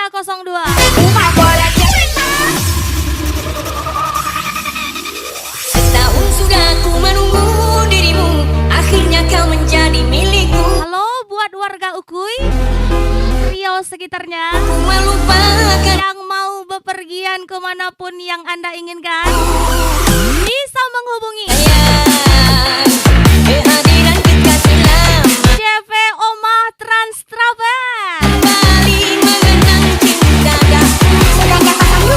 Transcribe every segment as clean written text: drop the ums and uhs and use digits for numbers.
02. Setahun sudah aku menunggu dirimu, akhirnya kau menjadi milikku. Halo buat warga Ukui, Rio sekitarnya, Aku melupakan yang mau bepergian kemanapun yang Anda inginkan, bisa menghubungi kehadiran kita selama CV Omah Trans Travel. kembali mengenang cinta daku. Suganda 02,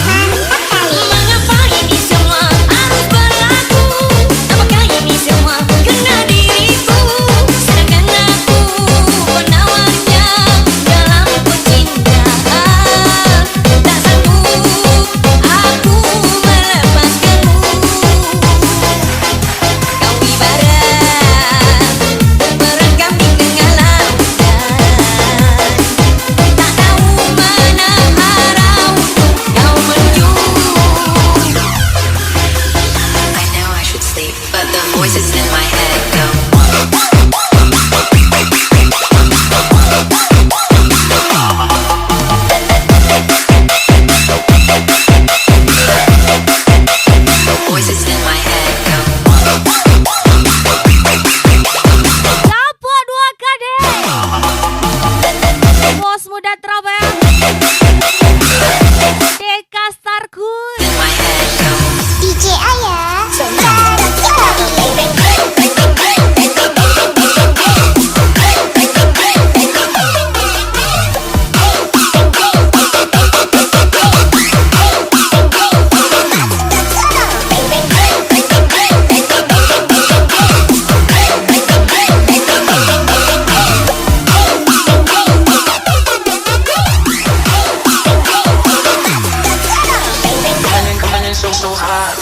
mantap kali. Mengapa ini semua harus berlaku? Apakah ini semua kena diriku? Sedangkan aku penawarnya dalam percintaan. Tak sanggup aku melepaskanmu. Kau ibarat berperang kambing tengah lautan. Tak tahu mana arah untuk kau menuju. I know I should sleep, but the voices in my head go. Voices in my head go. Dapat 2 KD Bos Muda Travel, Deka Starkun, In my head go. DJ Ayah, cara sekali. Coming in so hot.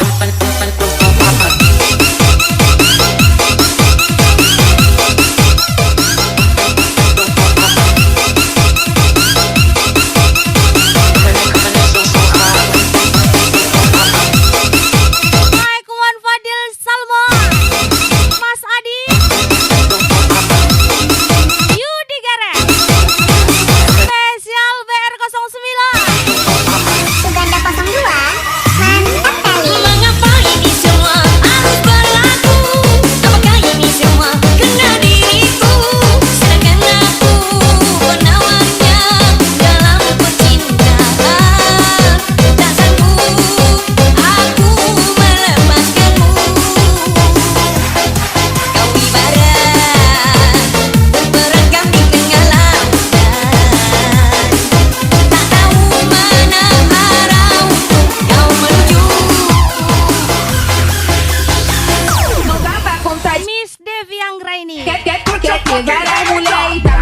Taekwan Fadil Salmon, Mas Adi, Yudi Garek, spesial BR09. Suganda 02, mantap kali. Mengapa ini semua harus berlaku? Apakah ini semua kena diriku? Sedangkan aku penawarnya dalam percintaan. Tak sanggup aku melepaskanmu. Kau ibarat berperang kambing tengah lautan. Tak tahu mana arah untuk kau menuju. Miss Devi Anggraini, Vai mulher e tá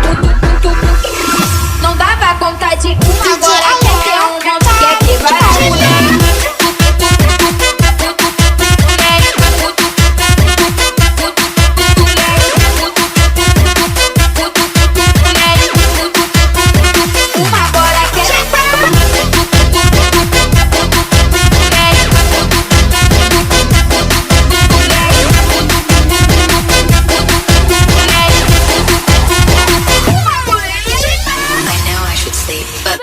não dava conta de DJ Ayah, vai mulher. Uma bola que I know I should sleep, but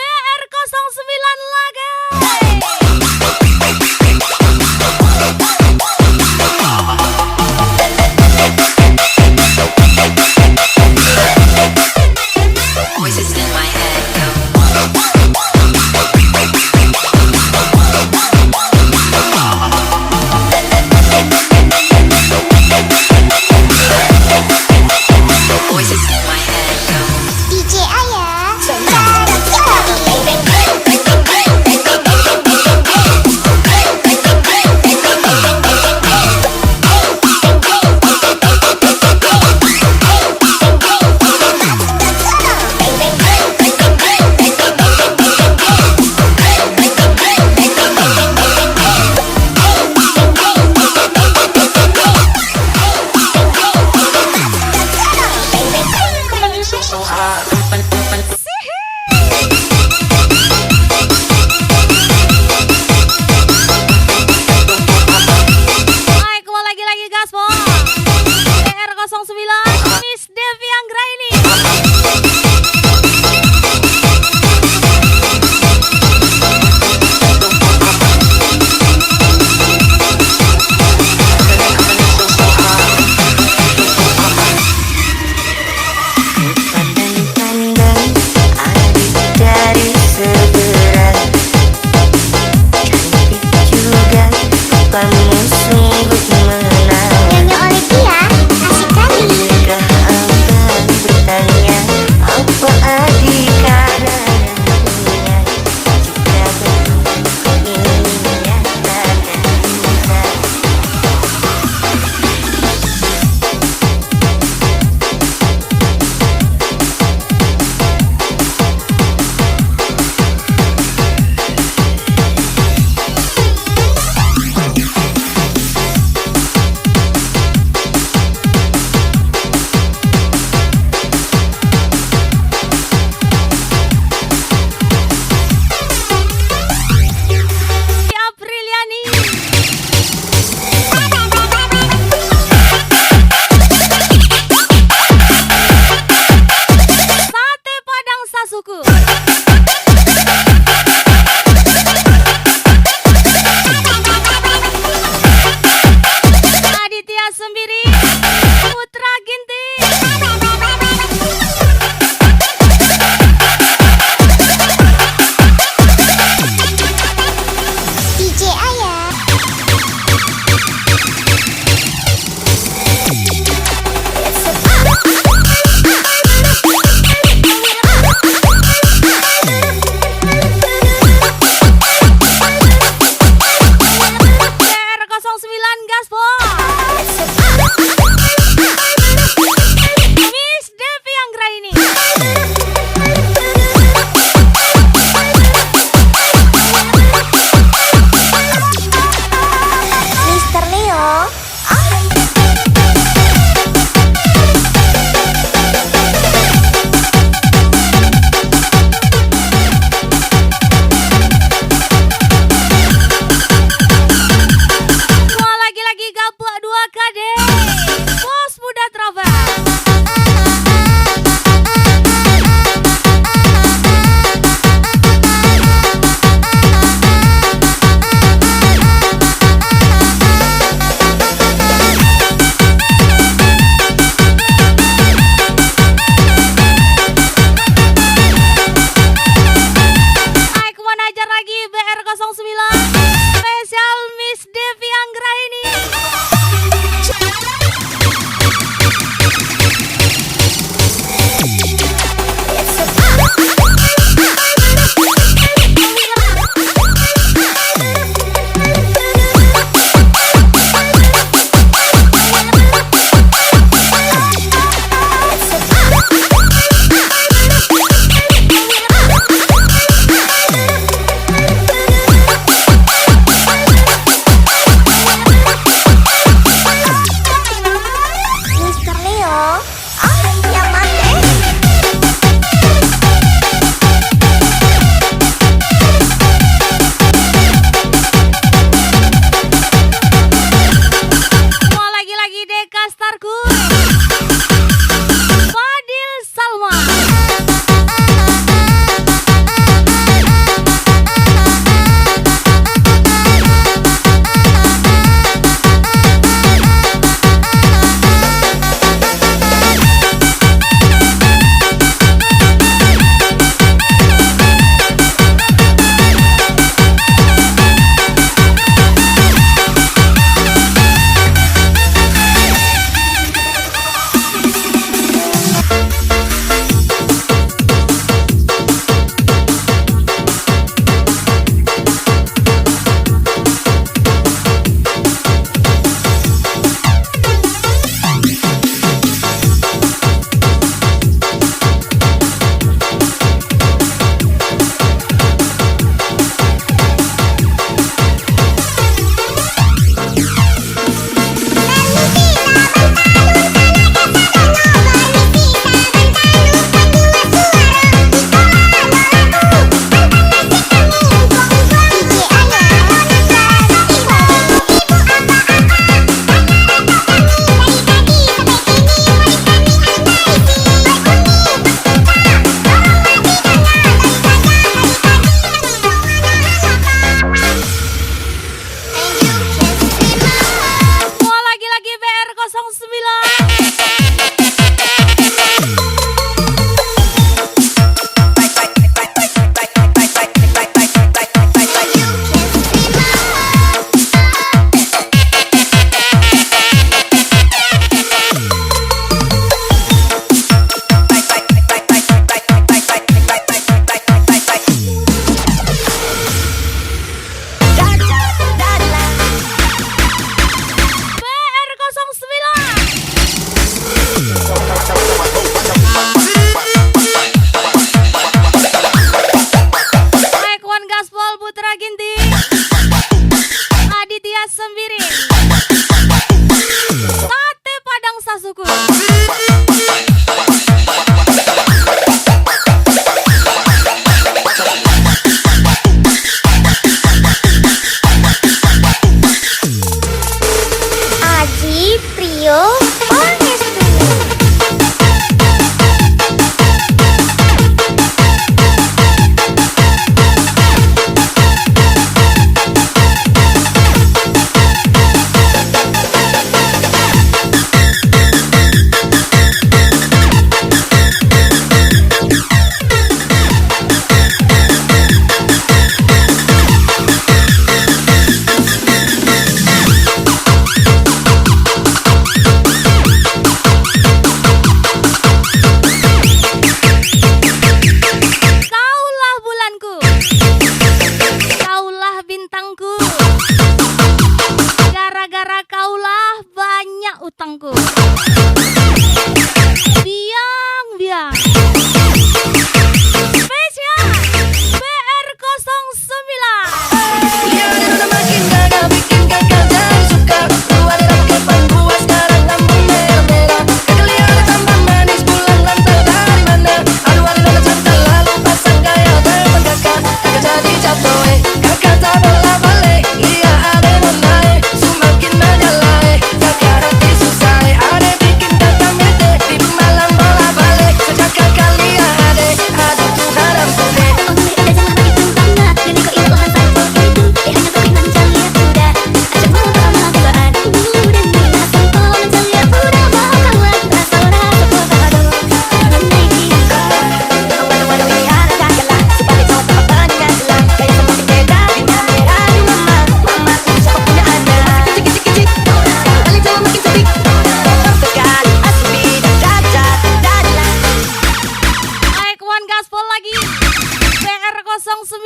Miss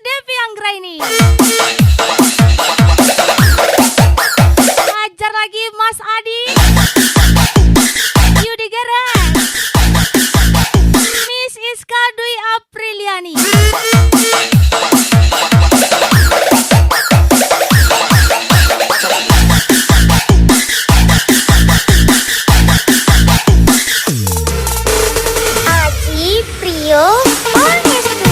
Devi Anggraini. Hajar lagi Mas Adi Yudi Geres. Miss Iska Dwi Apriliani. Aji Prio Pangestu.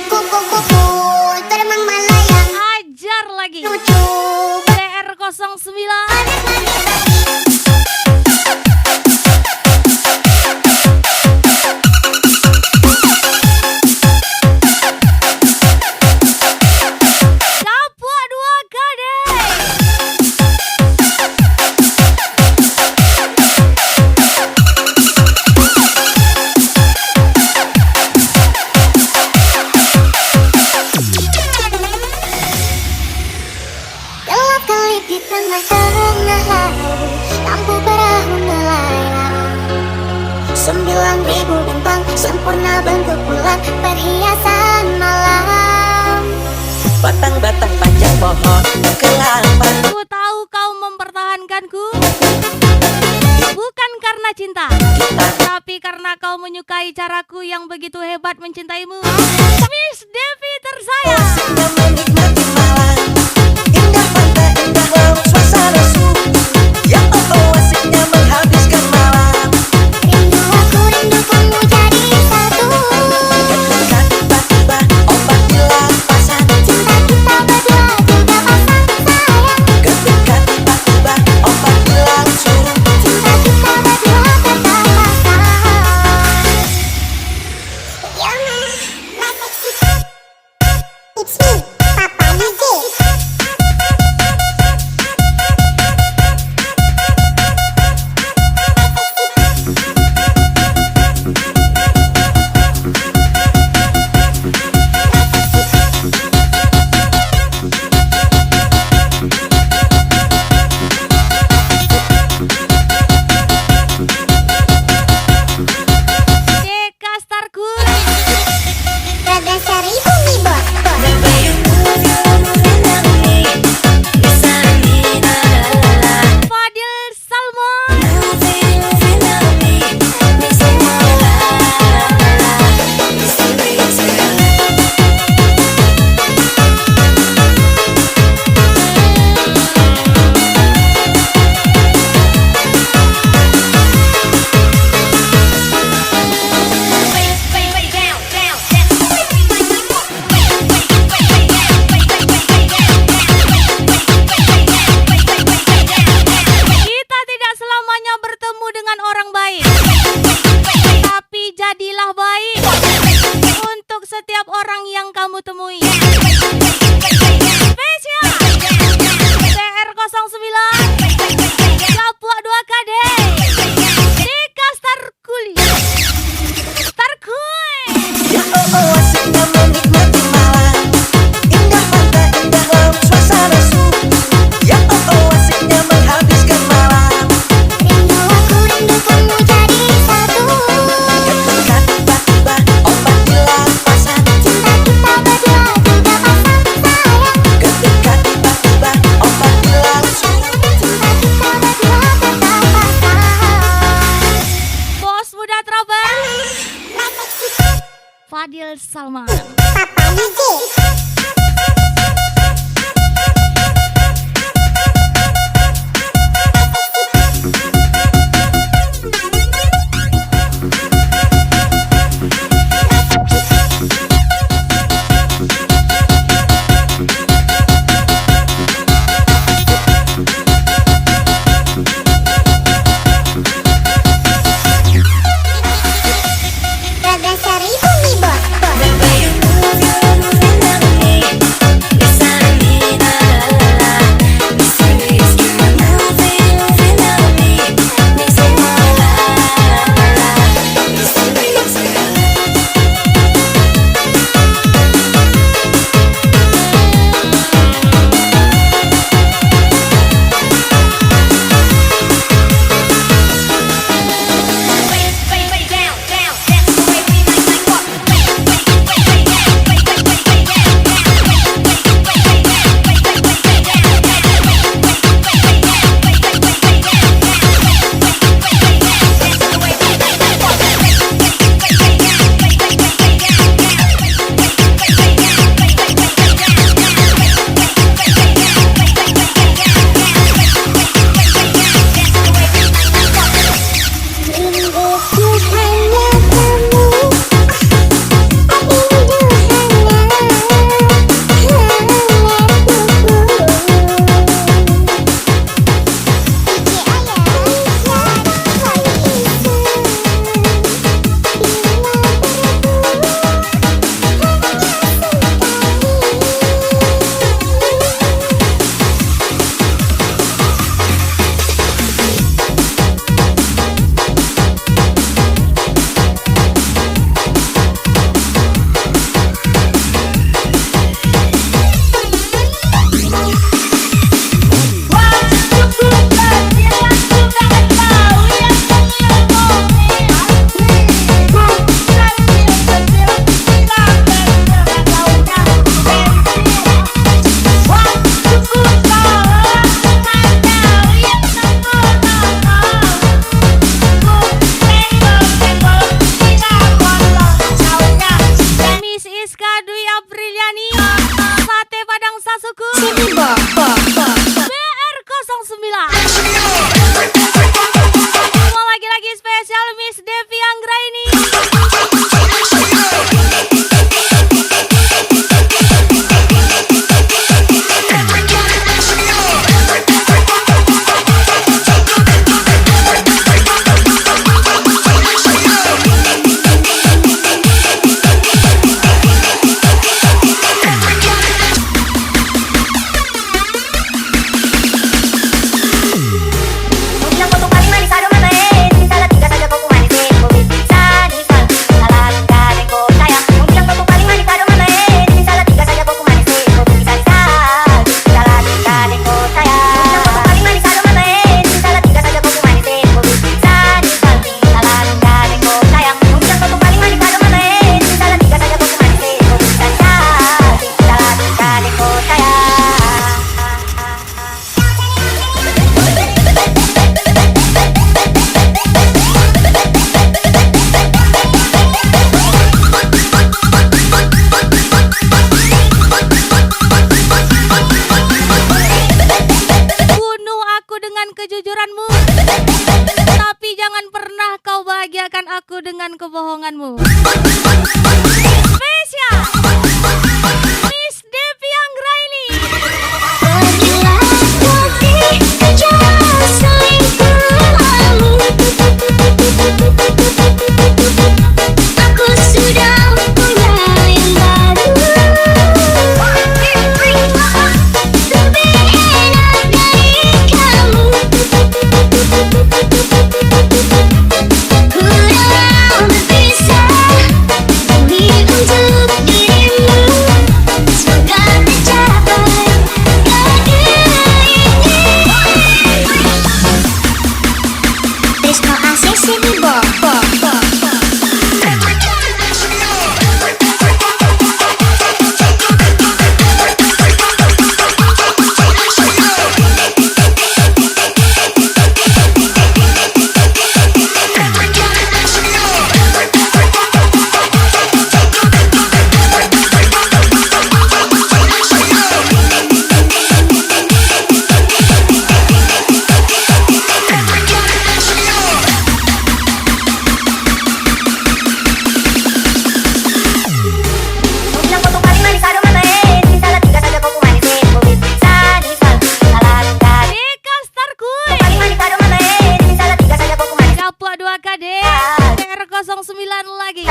Kuku terbang melayang. Hajar lagi Lucu. DR09. Capua 2 Gading. Gelap kelip di tengah-tengah hari, lampu perahu melayang. 9.000 bintang sempurna bentuk bulan, perhiasan malam. Batang-batang panjang pohon kelapa. Ku tahu kau mempertahankanku bukan karena cinta, tapi karena kau menyukai caraku yang begitu hebat mencintaimu. Miss Devi tersayang. Asiknya menikmati malam, indah pantai, indah laut, suasana sunyi. Ya oh, asiknya menghabiskan malam. Rindu aku, rindu kamu jadi satu. Ketika tiba-tiba ombak di lampasan, Cinta kita berdua juga pasang sayang. ketika tiba-tiba ombak di laut surut. Cinta kita berdua tetap pasang. Yona, my sexy cat. It's me, Papa DJ. Deka Starku. Raga seribu mi bos. Never you kebohonganmu. Spesial Miss Devi Anggraini. Pergilah putih kejar selingkuhanmu. Aku sudah punya yang baru. Lebih enak dari kamu. Ku rela berpisah demi untuk dirimu. Semoga tercapai Rizko ACC di Deka Starkuy. Capua 2KD. TR09 lagi.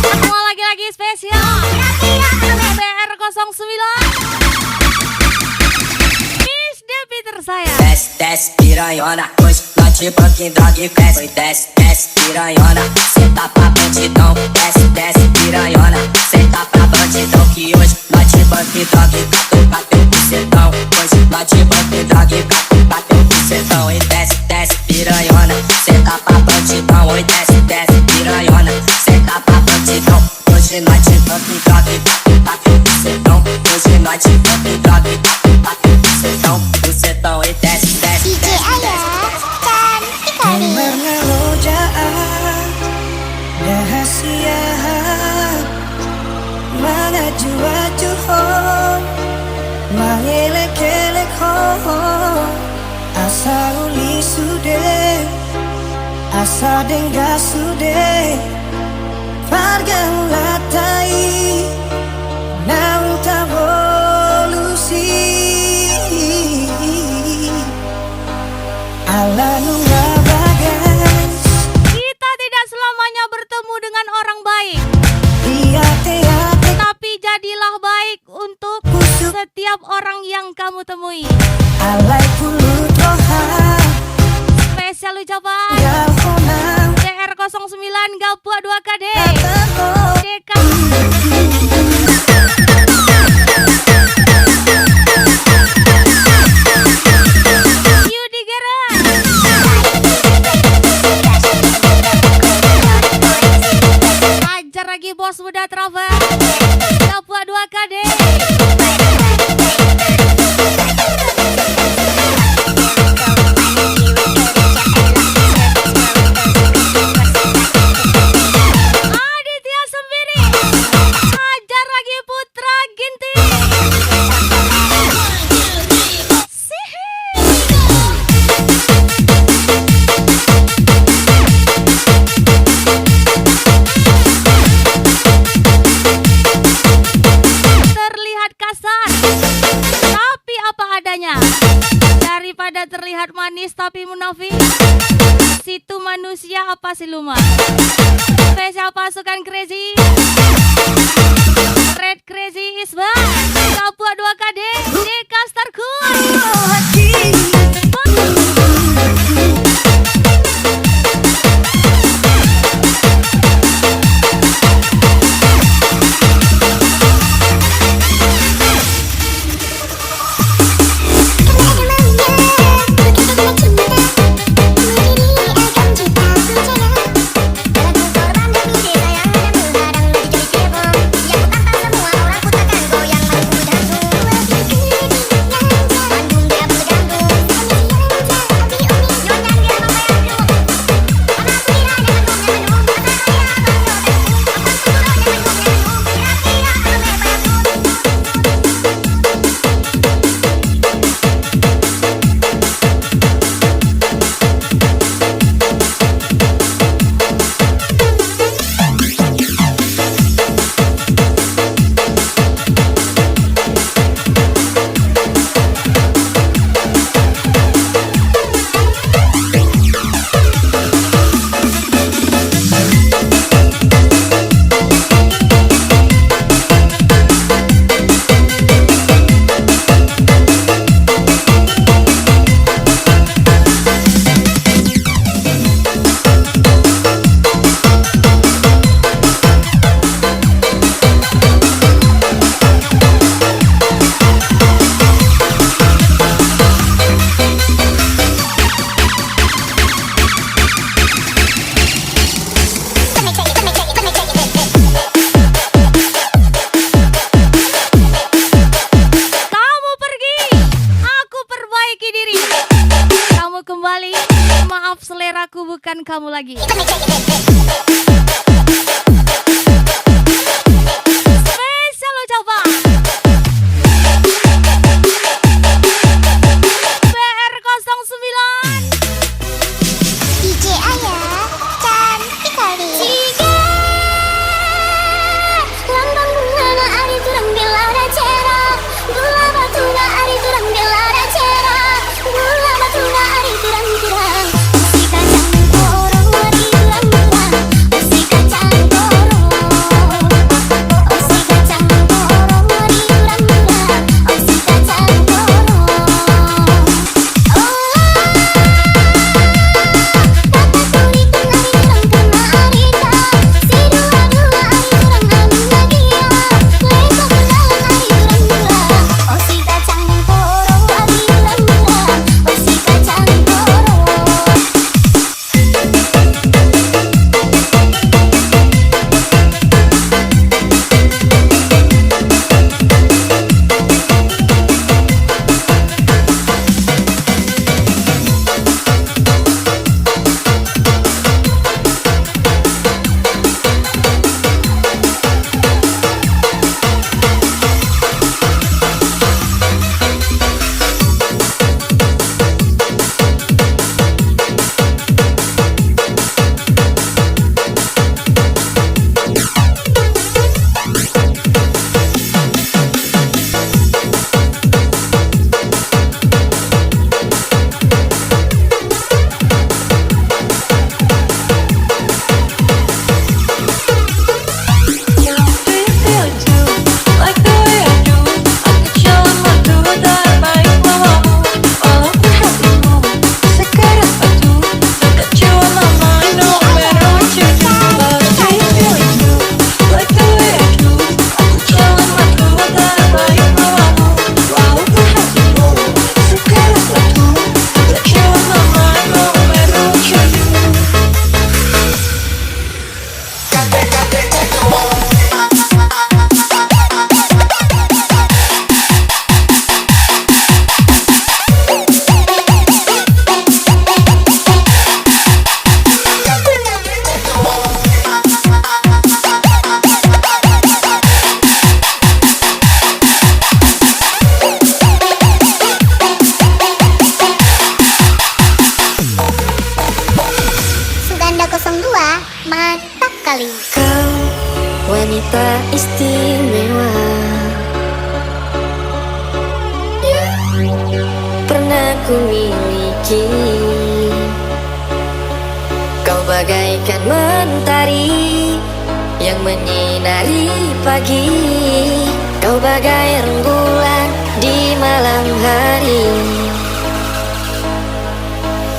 Semua lagi-lagi spesial TR09 Miss Devi tersayang. Desce, piranhona, hoje bate banquinho, droga e desce. Desce, piranhona, senta pra bandidão. Desce, piranhona, senta pra bandidão. Que hoje bate banquinho, droga e bateu bucetão. Hoje bate banquinho, droga e bateu bucetão. E desce, piranhona, senta pra bandidão. Oi, desce, piranhona, senta pra bandidão. Hoje bate banquinho, droga e bateu bucetão. Hoje bate banquinho, droga e bateu bucetão. Bucetão e desce. DJ Ayah cantik kali. Rojaan rahasia mengaju-aju ho mengelek-elek ho asa uli sude asa dengga sude fargang latai nauta volusi ala nunga bagas. Kita tidak selamanya bertemu dengan orang baik, Hati-hati tapi jadilah baik untuk setiap orang yang kamu temui. alai kulut roha Spesial ucapan ya honang TR PR09 Gapua 2KD Deka Yudi Gera Ajar lagi bos muda Trava Gapua 2KD Aditya Sembiri Ajar lagi Putra Ginti Terlihat kasar tapi apa adanya, daripada terlihat manis tapi munafik. Situ manusia apa siluman. Spesial pasukan Crazy Red Crazy is back. Gapua 2KD Deka Starku kembali. Maaf seleraku bukan kamu lagi. Spesial ucapan PR09 DJ Aya cantik kali. Lambang bunga na ari turang belara cera, gula batu na ari turang belara cera, gula batu na ari turang turang. Si kacang gorong ari turang turang, si kacang gorong. ku miliki. Kau bagaikan mentari yang menyinari pagi. Kau bagai rembulan di malam hari.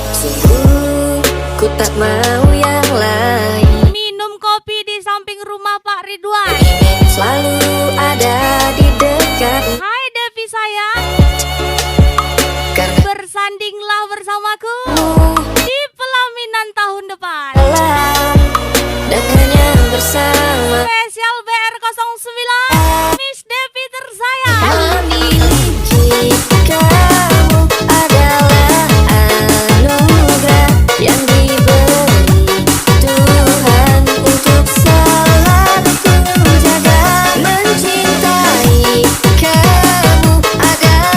Sungguh ku tak mau yang lain. Minum kopi di samping rumah Pak Ridwan. Ingin selalu ada di dekat. Hai Devi sayang, Karena bersandinglah bersamaku di pelaminan tahun depan. dalam dan hanya bersama. Spesial BR09, Miss Devi tersayang. Memiliki kamu adalah anugerah yang diberi Tuhan untuk selalu ku jaga. Mencintai kamu adalah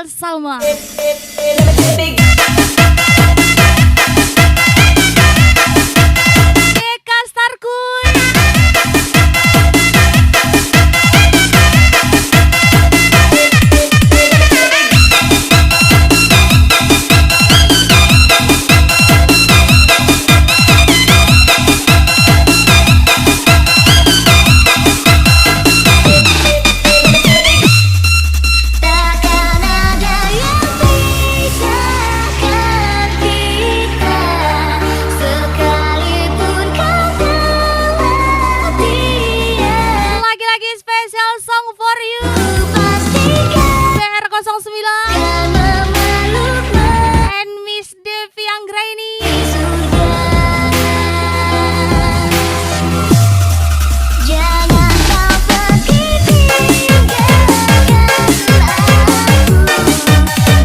Salma. Eka Starkuy. Takkan ada yang pisahkan kita, sekalipun kau telah tiada. Lagi-lagi special song for you. Pastikan PR09 kan memelukmu and Miss Devi Anggraini. Jangan kau pergi tinggalkan aku,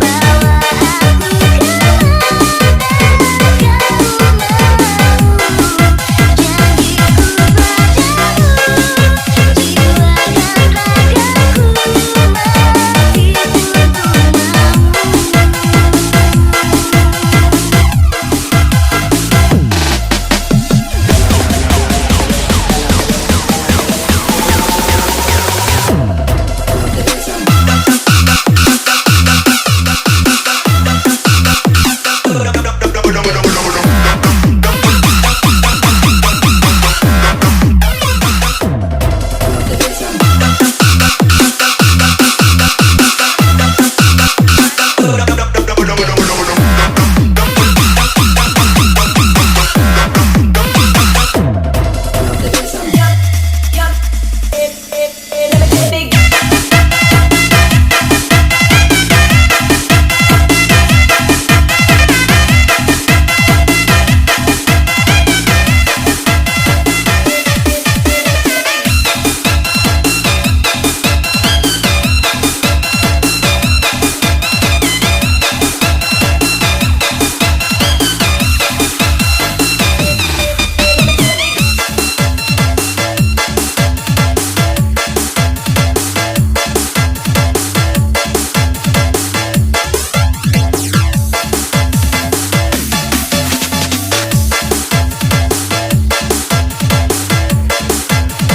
bawa aku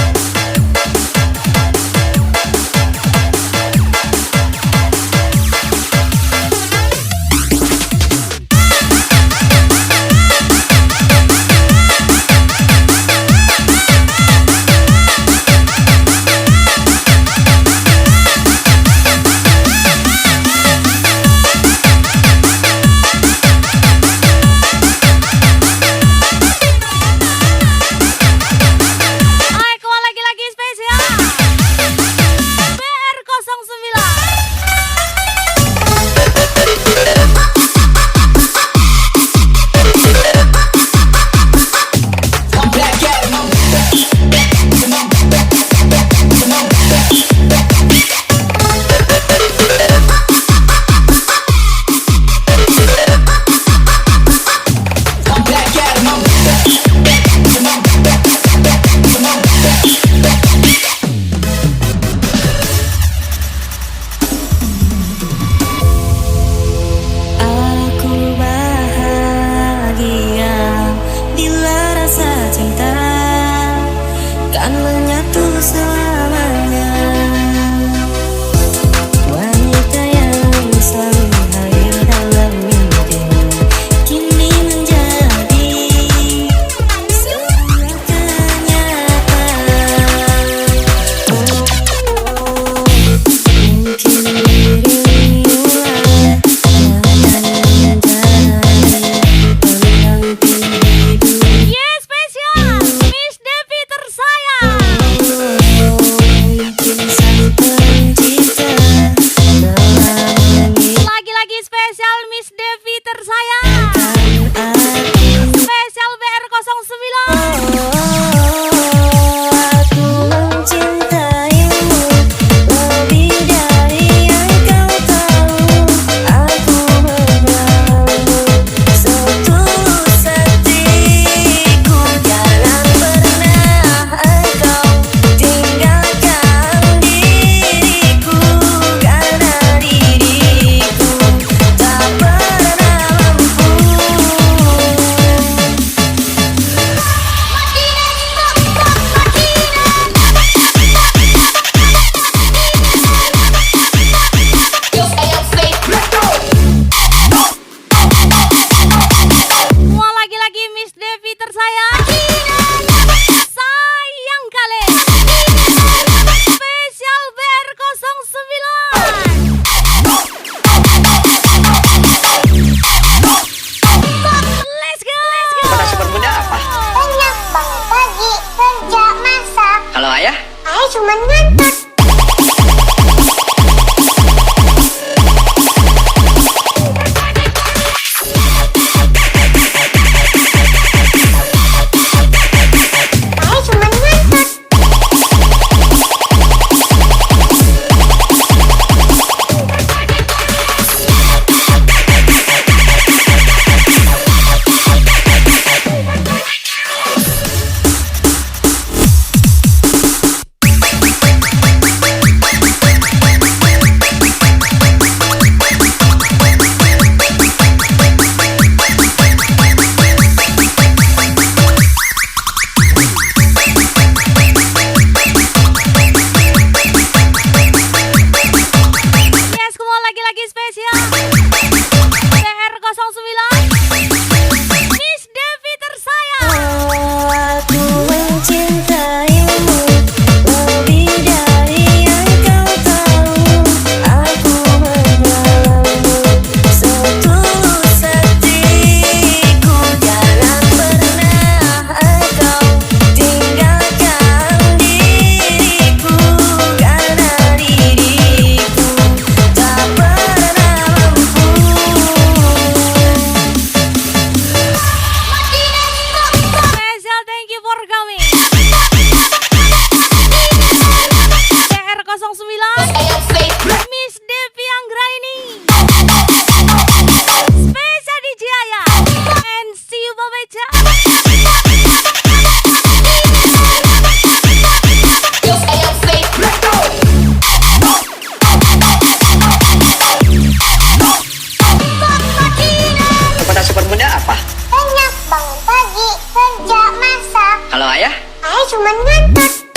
tak